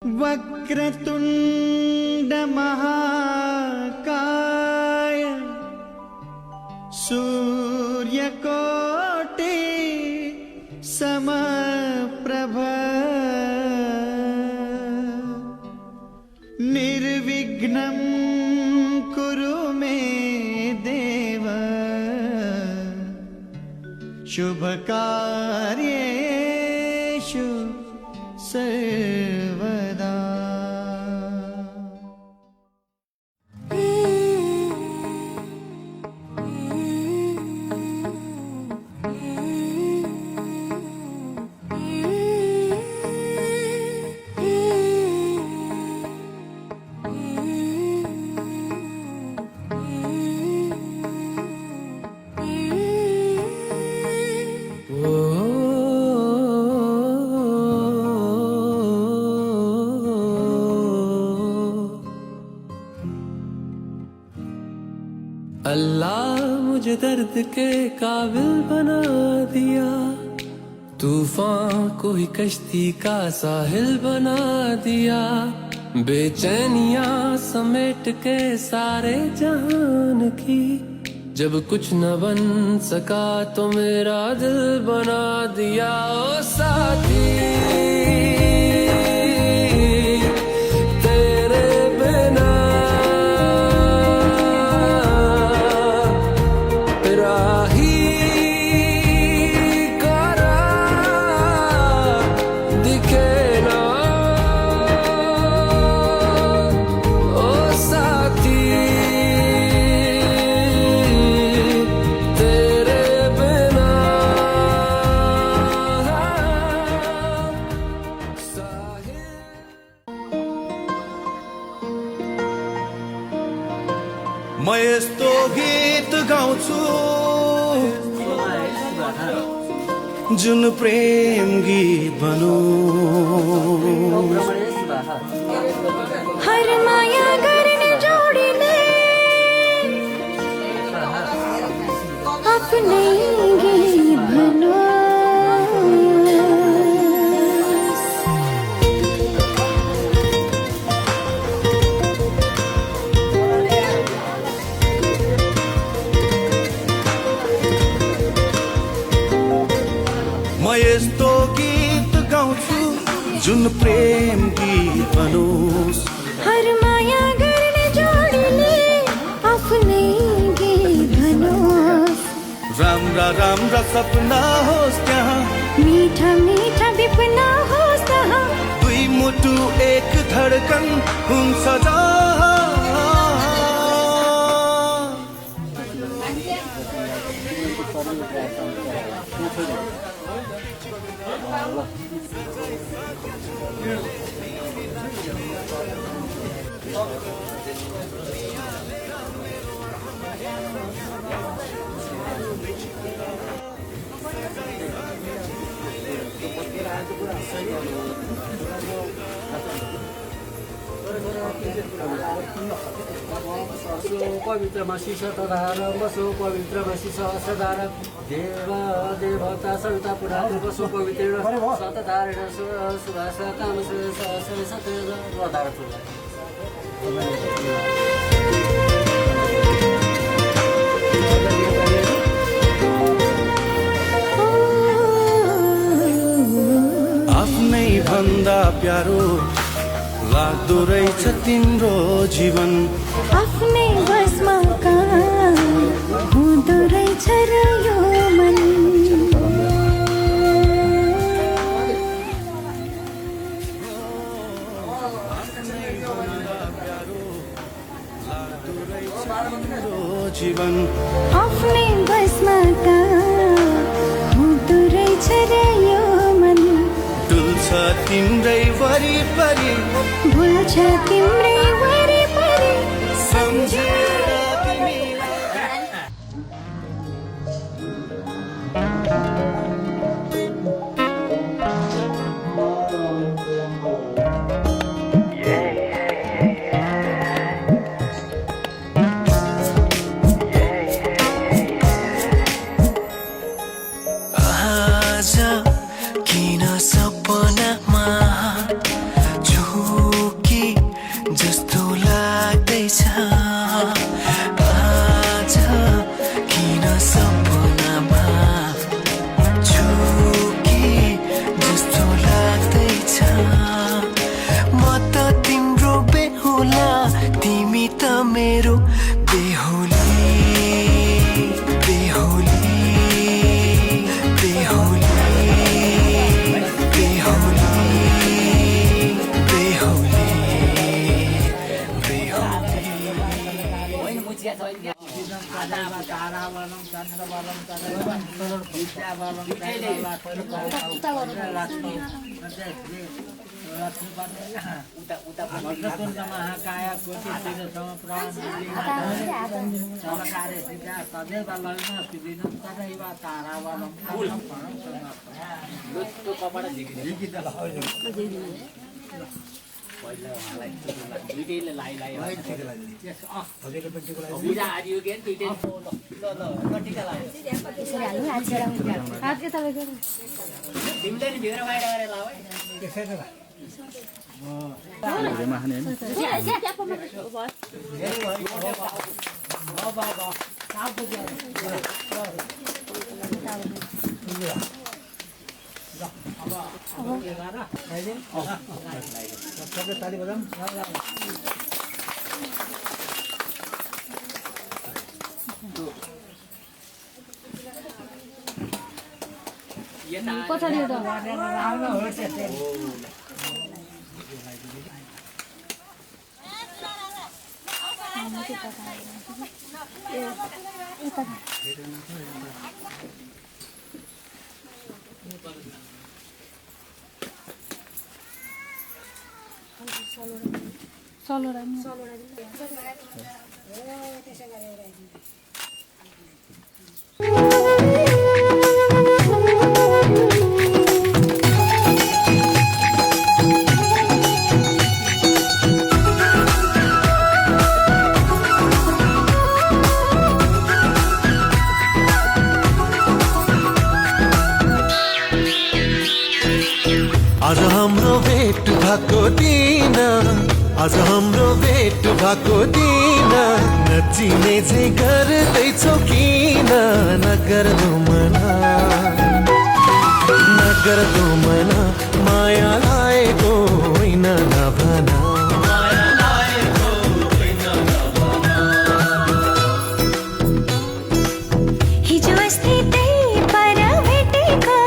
वक्रतुंड महाकाय सूर्यकोटि समप्रभ निर्विघ्नं कुरु मे देव शुभकार्येषु सर्वदा। अल्लाह मुझे दर्द के काबिल बना दिया, तूफान को ही कश्ती का साहिल बना दिया। बेचैनियां समेट के सारे जहान की, जब कुछ न बन सका तो मेरा दिल बना दिया। ओ साथी म यस्तो गीत गाउँछु जुन प्रेम गीत भनौँ। हर माया गर्ने जोडीले आफ्नै गीत भनौँ। म यस्तो गीत गाउँछु जुन प्रेम गीत बनोस्। हर माया गर्ने जोडीले आफ्नै गीत भनोस्। राम्रा राम्रा सपना होस् त्यहाँ, मीठा मीठा विपना होस् त्यहाँ, दुई मुटु एक धडकन हुन्छ जहाँ। पवित्रमा शिष तधार बसो पवित्रमा शिष सदारक देव देवता सविता पुराण बसो पवित्र सतधारण सुभाष काम सतधार आफ्नै भन्दा प्यारो लाग्दो रहेछ तिम्रो जीवन। आफ्नै बसमा काम हुँदो रहेछ र यो मन। जीवन आफ्नै बसमा काम हुँदो रहेछ र यो मन। डुल्छ तिम्रै वरिपरि, भुल्छ तिम्रै वरिपरि, सम्झेर आज किन सपनामा झुट लाग्दैछ आज किन सपनामा झुके जस्तो लाग्दैछ म त तिम्रो बेहुला तिमी त मेरो बेहुली बेहुली बेहुली बेहुली तारावलं चन्द्रवलं तदेवं विद्यावलं लक्ष्मीपति महाकाय कोटिसूर्य समप्रभ सर्वकार्य सिद्धा तदेव लग्न सुदिनं तदैव तारावलं दुईटैले लाई पूजा आदि हो के दुईटै टिका लाग्यो यसरी हाल्नु हात के तपाईको तिमीले नि भित्र बाहिर गरेर लाऊ है त्यसैले ताली बजाऊं पछाडि त सलोरा आज हाम्रो भेट भएको दिन आज हाम्रो भेट भएको दिन नचिने चाहिँ गर्दैछौ किन नगर्दो मना नगर्दो मना माया लागेको होइन नभना हिजो अस्ति त्यही पर भेटेको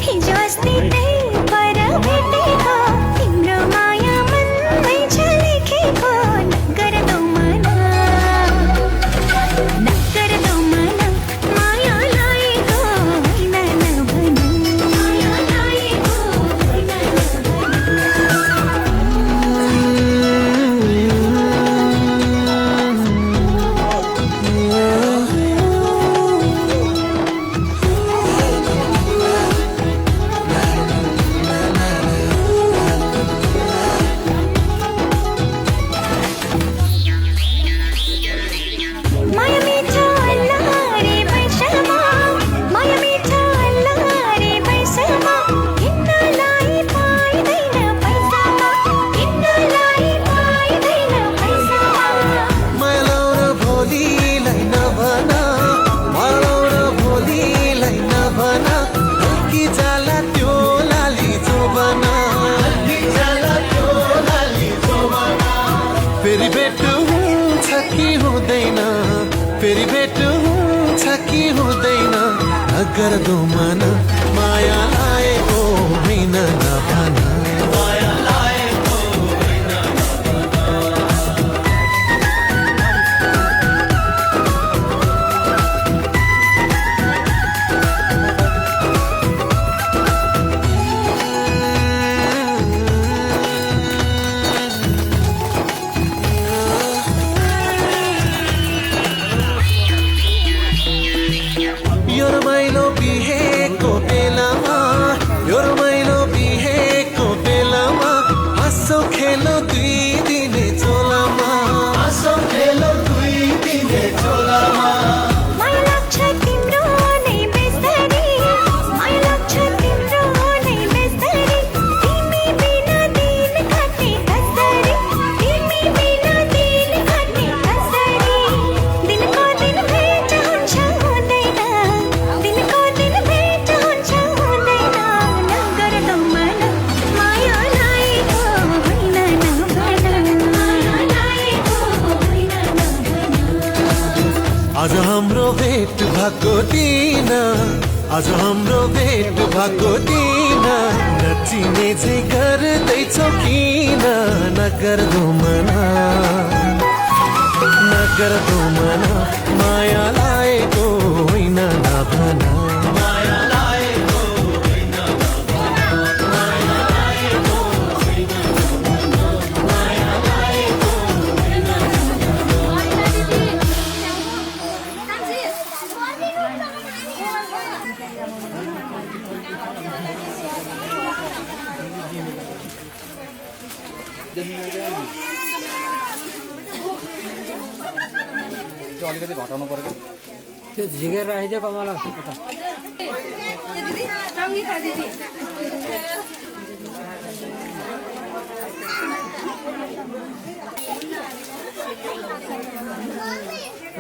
हिजो अस्ति त्यही पर भेटेको तिम्रो माया मनमै छ लेखेको नगर्दो मना माया लागेको होइन नभन माया लागेको होइन माया मिठो अल्लारे बैसमा माया मिठो अल्लारे बैसमा किन्नलाई पाइदैन पैसामा किन्नलाई पाइदैन पैसामा माया लाउन भोलिलाई नभना माया लाउन भोलिलाई नभना कि जाला त्यो लाली जोबना फेरि भेट हुन्छ कि हुँदैन फेरि भेट हुन्छ कि हुँदैन नगर्दो मन माया आएको होइन नभना यो रमाइलो बिहेको बेलामा यो रमाइलो बिहेको बेलामा हाँसौ खेलो दुई दिने चोलामा हाँसौ खेलो दुई दिने चोलामा माया लाग्छ तिम्रो नै बेसरी माया लाग्छ तिम्रो नै बेसरी तिमी बिना दिन काट्ने कसरी तिमी बिना दिन काट्ने भेट भएको दिन आज हाम्रो भेट भएको दिन नचिने चाहिँ गर्दैछौ किन नगर्दो मना नगर्दो मना माया लागेको होइन नभना अलिकति घटाउनु पर्यो त्यो झिकेर राखिदियो कमला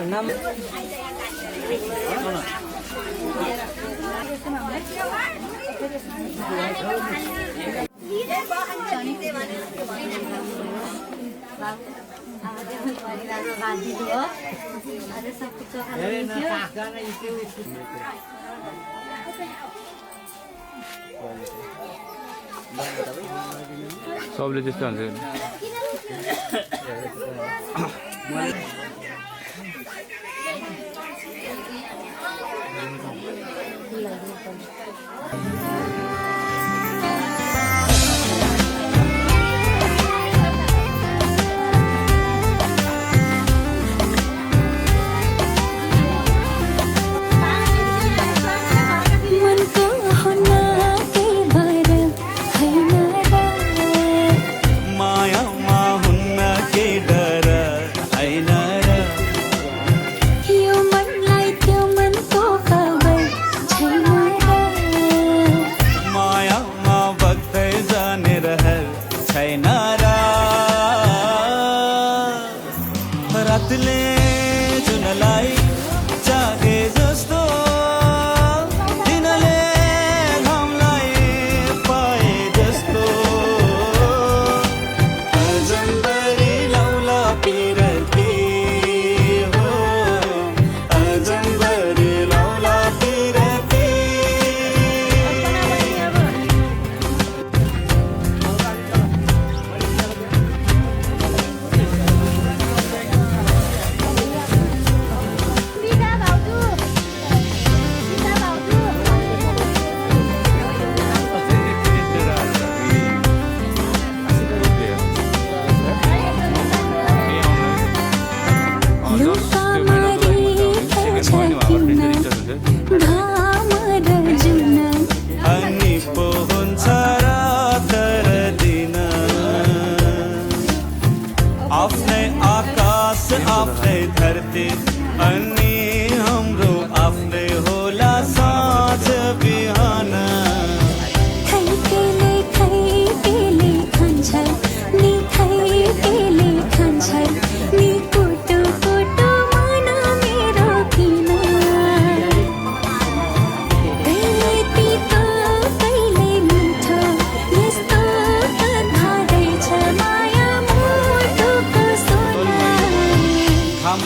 नाम सबले त्यस्तो हुन्छ रातले जुनलाई जागे जस्तो दिनले घामलाई पाए जस्तो अजम्बरी लौला पिरती हो अजम्बरी लौला पिरती अनि पो हुन्छ रातर दिन आफ्नै आकाश आफ्नै धरती अनि हाम्रो आफ्नै होला साँझ बिहान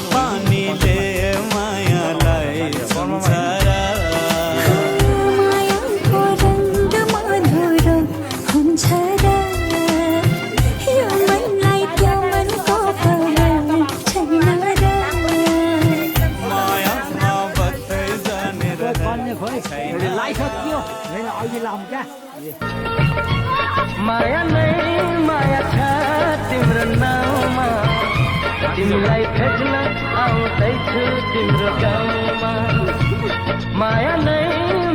पानीले मायालाई सम्झाएर मायामा बत्दै जानेर माया नै माया छ तिम्रो नाउँमा तिमीलाई भेट्न आउँदैछु तिम्रो गाउँमा माया नै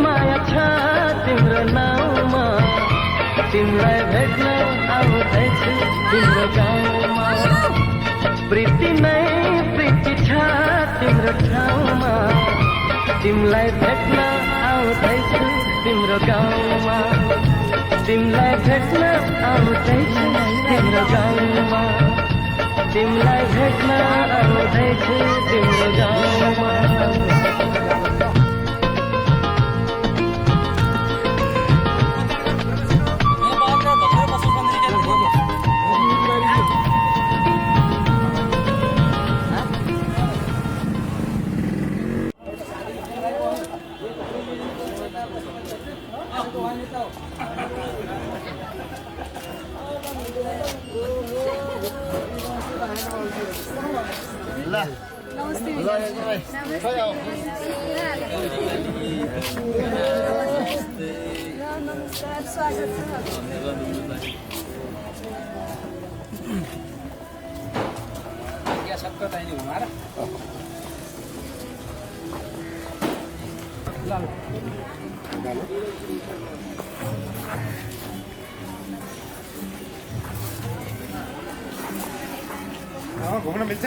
माया छ तिम्रो नाउँमा तिमीलाई भेट्न आउँदैछु तिम्रो गाउँमा प्रीति नै प्रीति छ तिम्रो ठाउँमा तिमीलाई भेट्न आउँदैछु तिम्रो गाउँमा तिमीलाई भेट्न आउँदैछु तिम्रो गाउँमा तिमीलाई भेट्न आउँदैछु तिम्रो गाउँमा नमस्कार स्वागत छ घुम्न मिल्छ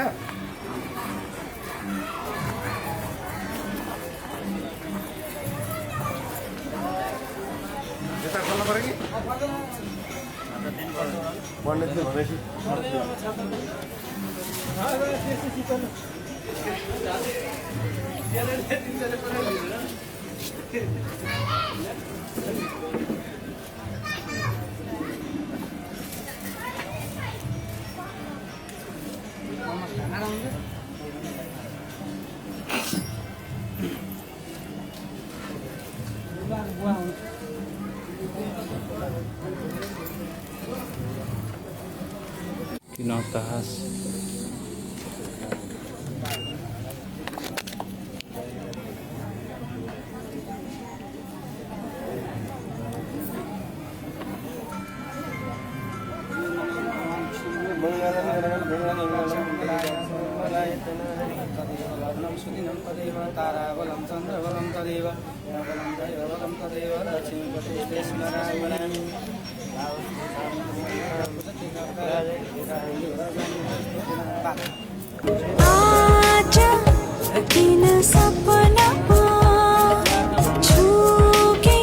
यता खोल्नु पर्यो कि पण्डितले भनेपछि Tinataas. ताराबलं चन्द्रबलं तदेव बलं दैवबलं तदेव लक्ष्मीपते स्मरामि आज किन सपनामा छुके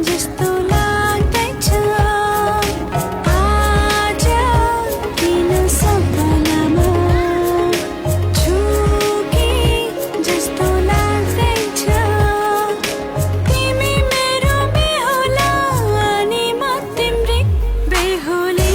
जस्तो लाग्दैछ आज किन सपनामा छुके जस्तो लाग्दैछ तिमी मेरो बेहुला अनि म तिम्रै बेहुली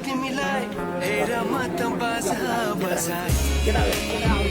तिमीलाई हेर म त बाजा बजाई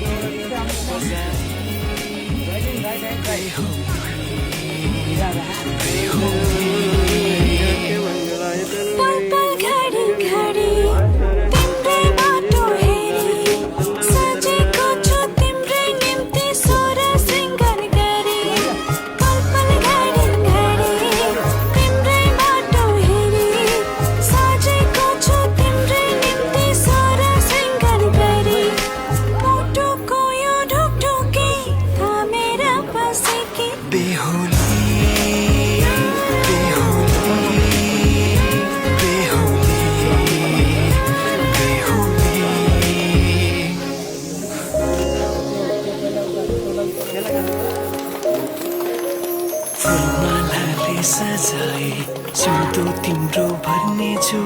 सजाए सिउँदो तिम्रो भर्नेछु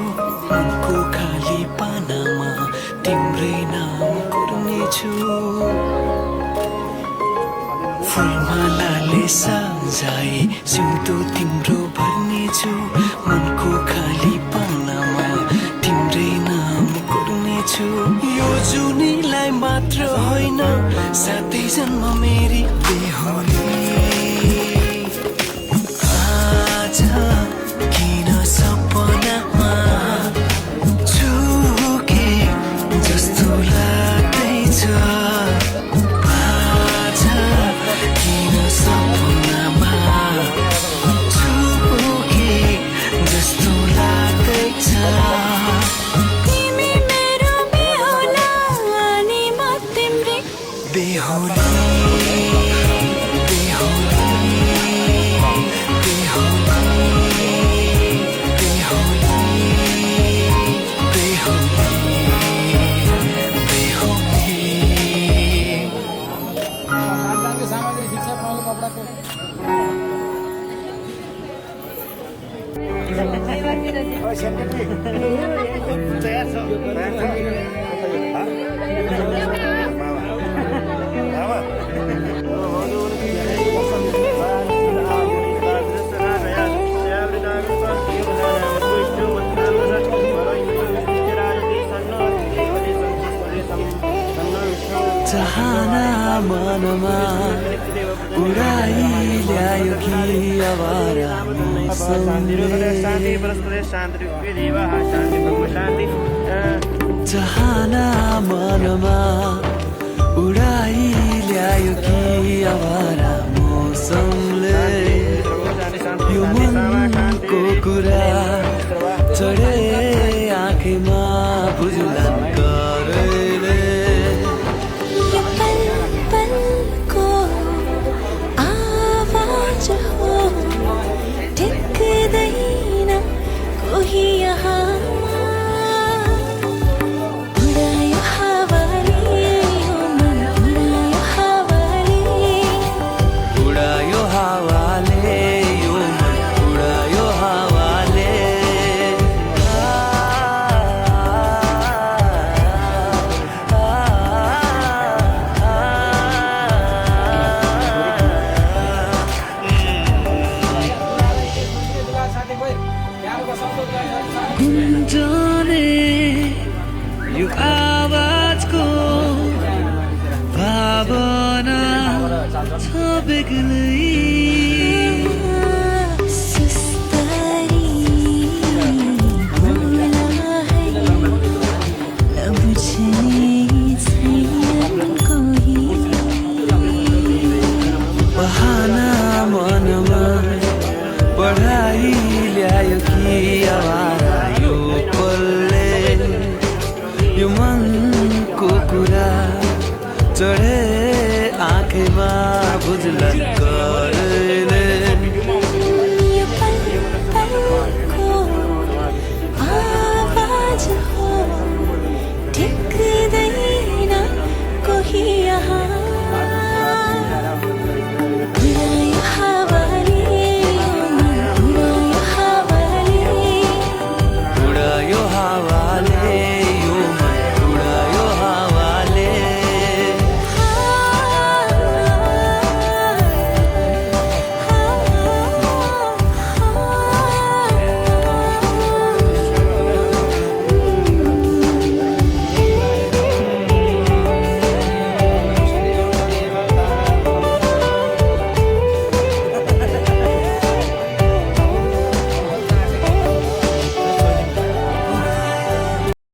उनको खाली पानामा तिम्रै नाम कोर्नेछु फुलमालाले सजाए सिउँदो तिम्रो भर्नेछु मनको खाली पानामा तिम्रै नाम कोर्नेछु यो जुनीलाई मात्र होइन साथै जन्म मेरी बेहुली किन सपनामा छुके जस्तो लाग्दैछ किन सपनामा छुके जस्तो लाग्दैछ तिमी मेरो बेहुला अनि म तिम्रै बेहुली चाहना मनमा उडाइ ल्यायो कि आवारा मौसमले चाहना मनमा उडाइ ल्यायो कि आवारा मौसमले यो मनको कुरा चढे आँखैमा बुझुलान करले ये पल पल को आवाज हो टिक्दैन कोही यहाँ उडायो हावाले यो मन उडायो हावाले उडायो हावाले यो मन उडायो हावाले गुन्जने यो आवाजको भावना छ बेग्लै सुस्तरी होला है नबुझ्ने छैन कोही बहाना मनमा पढाइ ल्यायो कि आवारा यो पलले यो मनको कुरा चढे आँखैमा बुझलन करले